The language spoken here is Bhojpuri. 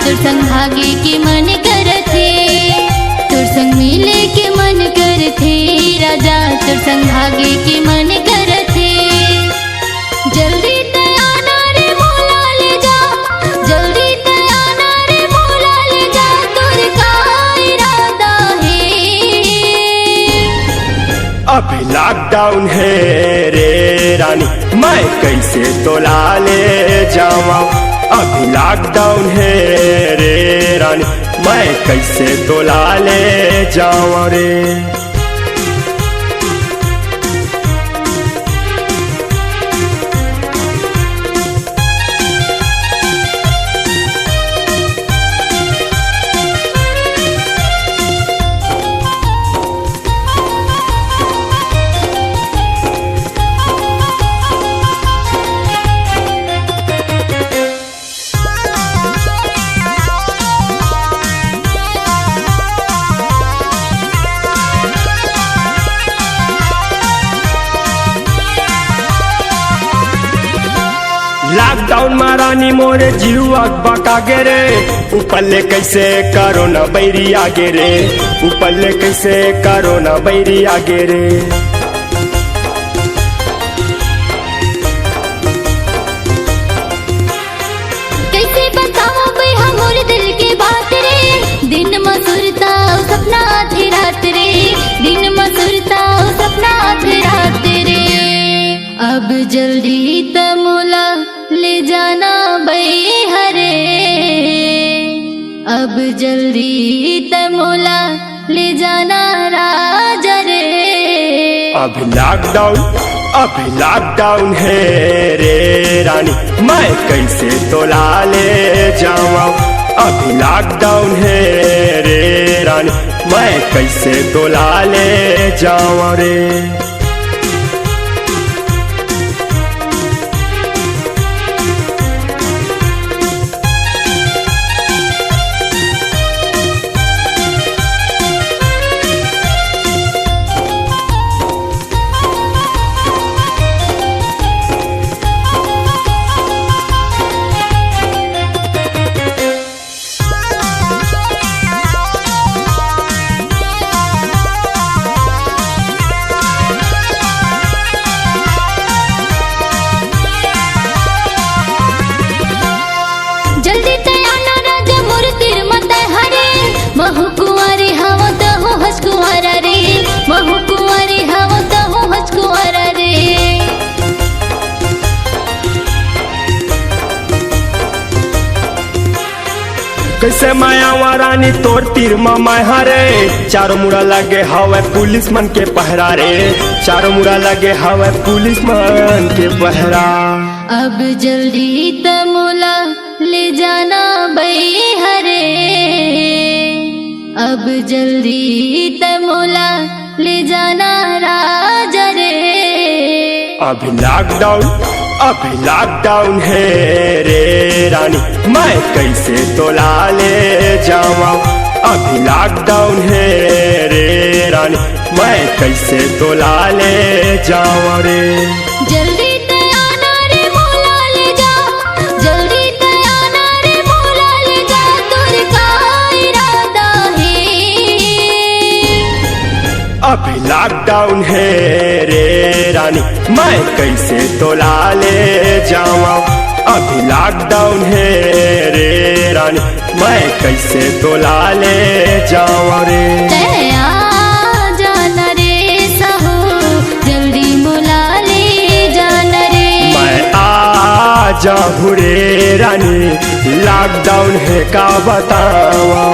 तोर संग भागे के मन करथे, तोर संग मिले के मन करथे राजा, तोर संग भागे के मन करथे। जल्दी तैयार रे मोला ले जा, जल्दी तैयार रे मोला ले जा, तोर का इरादा है। अभी लॉकडाउन है रे रानी, मैं कैसे तोला ले जावा। अभी लॉकडाउन है रे रानी, मैं कैसे तोला ले जावा रे। लॉकडाउन में रानी मोरे जीवा बका गे रे, ऊपर ले कैसे करो न बैरी आगे रे, ऊपर ले कैसे करो न बैरी आगे रे। कैसे बताओ भाई हमर दिल के बात रे, दिन में सुरता सपना आधी रात रे, दिन में सुरता सपना आधी रात रे। अब जल्दी तमोला ले जाना बई हरे, अब जल्दी तमोला ले जाना राजा रे। अभी लॉकडाउन है रे रानी, मैं कैसे तोला ले जावा। अभी लॉकडाउन है रे रानी, मैं कैसे तोला ले जावा रे। जल्दी तैयार राजा मोर तीर मत हरे, महु कुंवारी हव त हो हस कुंवारा रे, महु कुंवारी हव त हो हस कुंवारा रे। कैसे माया रानी तोर तीर मैं हरे, चारों मुड़ा लगे हवे पुलिस मन के पहरा रे, चारों मुड़ा लगे हवे पुलिस मन के पहरा। अब जल्दी तमोला ले जाना बई हरे, अब जल्दी तमोला ले जाना राजा रे। अभी लॉकडाउन है रे रानी, मैं कैसे तोला ले जावा। अभी लॉकडाउन है रे रानी, मैं कैसे तोला ले जावा रे। जल्दी तैयार रे मोला ले जा, जल्दी तैयार रे मोला ले जा, तोर का इरादा है। अभी लॉकडाउन है रे रानी, मैं कैसे तोला ले जावा। अभी लॉकडाउन है रे रानी, मैं कैसे तोला ले जावा रे। जाना रे सहू, जल्दी मोला ले जाना रे। मैं आ जाऊँ रे रानी, लॉकडाउन है का बतावा।